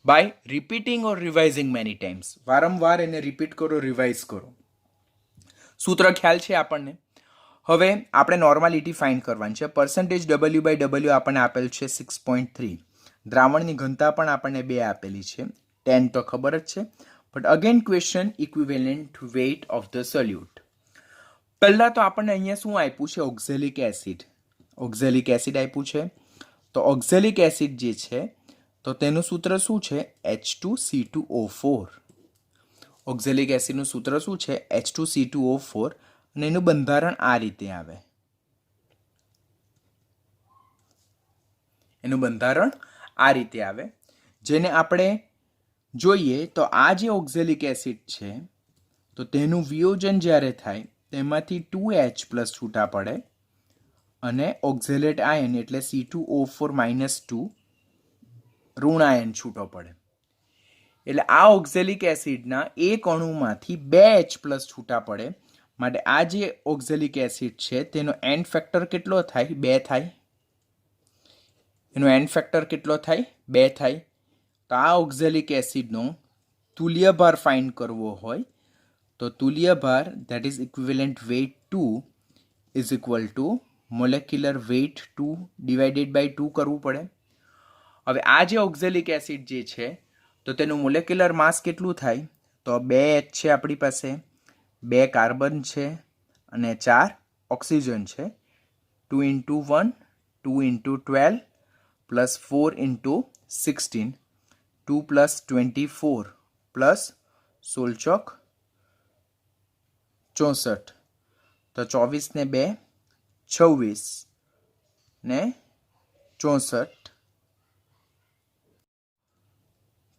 [SPEAKER 1] by repeating or રિવાઇઝિંગ many times. વારંવાર એને રિપીટ કરો, રિવાઇઝ કરો. સૂત્ર ખ્યાલ છે આપણને. હવે આપણે નોર્માલિટી ફાઇન્ડ કરવાની છે. પર્સન્ટેજ W/W આપણને આપેલ છે 6.3. દ્રાવણની ઘનતા પણ આપણને 2 આપેલી છે, 10 તો ખબર જ છે. But again question equivalent weight of the solute. પહેલાં તો આપણને અહીંયા શું આપ્યું છે? Oxalic acid. ઓક્ઝેલિક એસિડ આપ્યું છે. તો ઓક્ઝેલિક એસિડ જે છે તો તેનું સૂત્ર શું છે? H2C2O4. ઓક્ઝેલિક એસિડનું સૂત્ર શું છે? H2C2O4. અને એનું બંધારણ આ રીતે આવે. જેને આપણે જોઈએ તો આ જે ઓક્ઝેલિક એસિડ છે તો તેનું વિયોજન જ્યારે થાય તેમાંથી 2H+ છૂટા પડે અને ઓક્ઝેલેટ આયન એટલે C2O4-2 ઋણ આયન છૂટો પડે. એટલે આ ઓક્ઝેલિક એસિડના એક અણુમાંથી 2H+ છૂટા પડે. માટે આ જે ઓક્ઝેલિક એસિડ છે તેનો એન ફેક્ટર કેટલો થાય? 2 થાય. એનો એન ફેક્ટર કેટલો થાય? 2 થાય. તો આ ઓક્ઝેલિક એસિડનો તુલ્યભાર ફાઇન્ડ કરવો હોય તો તુલ્યભાર that is equivalent weight 2 is equal to molecular weight 2 divided by 2 કરવું પડે. હવે આ જે ઓક્ઝેલિક એસિડ જે છે તો તેનું મોલેક્યુલર માસ કેટલું થાય? તો 2H છે આપણી પાસે, 2 કાર્બન છે અને 4 ઓક્સિજન છે. 2 × 1 2 × 12 પ્લસ 4 × 16 2 + 24 પ્લસ 16 64. તો 24 ને 2 26 ને 64.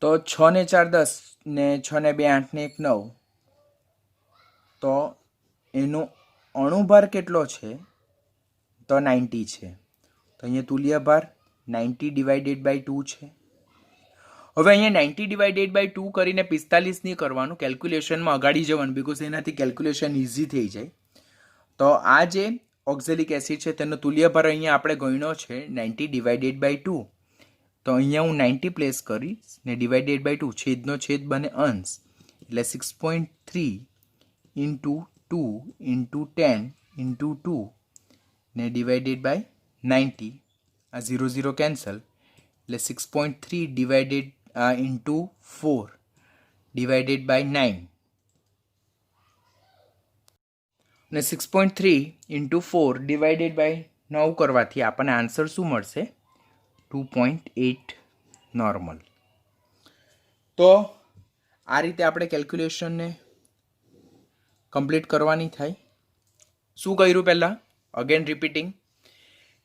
[SPEAKER 1] તો 6 ને 4 10 ને 6 ને 2 8 ને 1 9. તો એનો અણુભાર કેટલો છે? તો 90 છે. તો અહીંયા તુલ્યભાર 90 ડિવાઇડેડ બાય 2 છે. હવે અહીંયા 90 ડિવાઇડેડ બાય 2 કરીને 45 નહીં કરવાનું, કેલ્ક્યુલેશનમાં અગાડી જવાનું, બીકોઝ એનાથી કેલ્ક્યુલેશન ઇઝી થઈ જાય. તો આ જે ઓક્ઝેલિક એસિડ છે તેનો તુલ્યભાર અહીંયા આપણે ગણ્યો છે 90 ડિવાઇડેડ બાય 2. તો અહીંયા હું 90 પ્લેસ કરીશ ને ડિવાઇડેડ બાય 2, છેદનો છેદ બને અંશ, એટલે 6.3 × 2 × 10 × 2 ને ડિવાઇડેડ બાય 90. આ 0 0 કેન્સલ, એટલે 6.3 ડિવાઇડેડ ઇન્ટુ 4 ડિવાઇડેડ બાય 9. અને 6.3 × 4 ડિવાઇડેડ બાય 9 કરવાથી આપણને આન્સર શું મળશે? 2.8 નોર્મલ. તો આ રીતે આપણે કેલ્ક્યુલેશનને કમ્પ્લીટ કરવાની થાય. શું કર્યું પહેલાં? અગેન રિપીટિંગ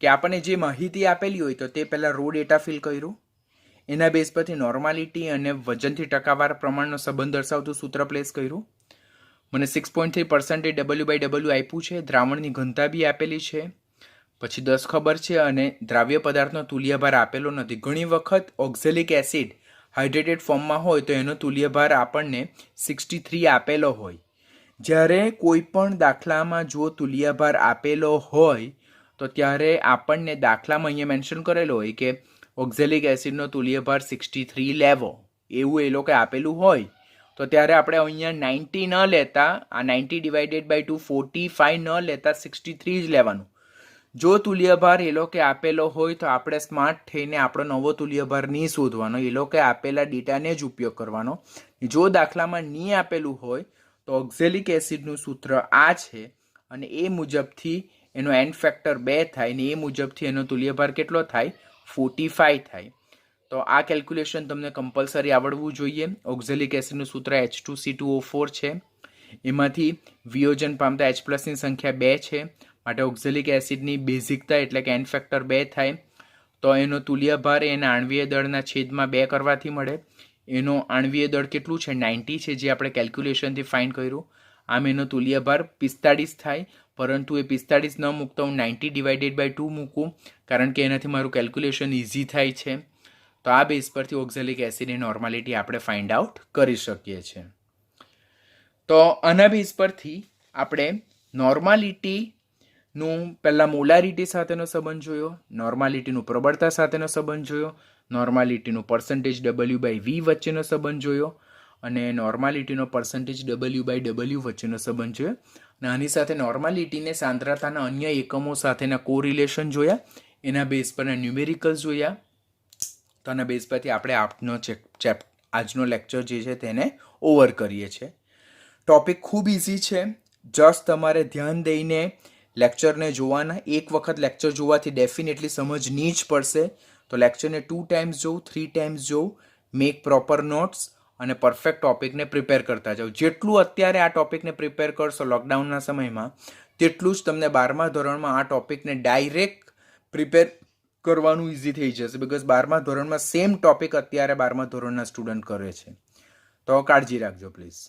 [SPEAKER 1] કે આપણને જે માહિતી આપેલી હોય તો તે પહેલાં રો ડેટા ફિલ કર્યું, એના બેઝ પરથી નોર્માલિટી અને વજનથી ટકાવાર પ્રમાણનો સંબંધ દર્શાવતું સૂત્ર પ્લેસ કર્યું. મને 6.3% W/W આપ્યું છે, દ્રાવણની ઘનતા બી આપેલી છે, પછી 10 ખબર છે અને દ્રાવ્ય પદાર્થનો તુલ્યભાર આપેલો નથી. ઘણી વખત ઓક્ઝેલિક એસિડ હાઇડ્રેટેડ ફોર્મમાં હોય તો એનો તુલ્યભાર આપણને 63 આપેલો હોય. જ્યારે કોઈ પણ દાખલામાં જો તુલ્યભાર આપેલો હોય તો ત્યારે આપણને દાખલામાં અહીંયા મેન્શન કરેલો હોય કે ઓક્ઝેલિક એસિડનો તુલ્યભાર 63 લેવો, એવું એ લોકો આપેલું હોય તો ત્યારે આપણે અહીંયા 90 ન લેતા, આ 90/2 45 ન લેતા 63 જ લેવાનું. જો તુલ્યભાર એ લોકો આપેલો હોય તો આપણે સ્માર્ટ થઈને આપણો નવો તુલ્યભાર નહીં શોધવાનો, એ લોકો આપેલા ડેટાને જ ઉપયોગ કરવાનો. જો દાખલામાં નહીં આપેલું હોય તો ઓક્ઝેલિક એસિડનું સૂત્ર આ છે અને એ મુજબથી એનો એન ફેક્ટર 2 થાય ને એ મુજબથી એનો તુલ્યભાર કેટલો થાય 45 થાય. તો આ કેલ્ક્યુલેશન તમને કમ્પલસરી આવડવું જોઈએ. ઓક્ઝેલિક એસિડનું સૂત્ર H2C2O4 છે, એમાંથી વિયોજન પામતા H+ ની સંખ્યા 2 છે, માટે ઓક્ઝેલિક એસિડની બેઝિકતા એટલે કે એન ફેક્ટર 2 થાય. તો એનો તુલ્યભાર એના આણ્વીય દળના છેદમાં 2 કરવાથી મળે. એનો આણ્વીય દળ કેટલું છે 90 છે, જે આપણે કેલ્ક્યુલેશનથી ફાઇન્ડ કર્યું. આમ એનો તુલ્યભાર 45 થાય, પરંતુ એ 45 ન મૂકતા હું 90/2 મૂકું કારણ કે એનાથી મારું કેલ્ક્યુલેશન ઇઝી થાય છે. તો આ બેઝ પરથી ઓક્ઝેલિક એસિડની નોર્માલિટી આપણે ફાઇન્ડ આઉટ કરી શકીએ છીએ. તો આના બેઝ પરથી આપણે નોર્માલિટીનું પહેલાં મોલારિટી સાથેનો સંબંધ જોયો, નોર્માલિટીનું પ્રબળતા સાથેનો સંબંધ જોયો, નોર્માલિટીનું %W/V વચ્ચેનો સંબંધ જોયો અને નોર્માલિટીનો %W/W વચ્ચેનો સંબંધ જોયો. અને આની સાથે નોર્માલિટીને સાંદ્રતાના અન્ય એકમો સાથેના કોરિલેશન જોયા, એના બેઝ પરના ન્યુમેરિકલ્સ જોયા. તો આના બેઝ પરથી આપણે આજનો લેક્ચર જે છે તેને ઓવર કરીએ છીએ. ટોપિક ખૂબ ઇઝી છે, જસ્ટ તમારે ધ્યાન દઈને લેક્ચરને જોવાના. એક વખત લેક્ચર જોવાથી ડેફિનેટલી સમજ નહીં જ પડશે, તો લેક્ચરને 2 ટાઈમ્સ જોઉં, 3 ટાઈમ્સ જોઉં, મેક પ્રોપર નોટ્સ અને પરફેક્ટ ટોપિકને પ્રિપેર કરતા જાઓ. જેટલું અત્યારે આ ટોપિકને પ્રિપેર કરશો લોકડાઉનના સમયમાં, તેટલું જ તમને 12મા ધોરણમાં આ ટોપિકને ડાયરેક્ટ પ્રિપેર કરવાનું ઇઝી થઈ જશે. બિકોઝ 12મા ધોરણમાં સેમ ટોપિક અત્યારે 12મા ધોરણના સ્ટુડન્ટ કરે છે. તો કાળજી રાખજો પ્લીઝ.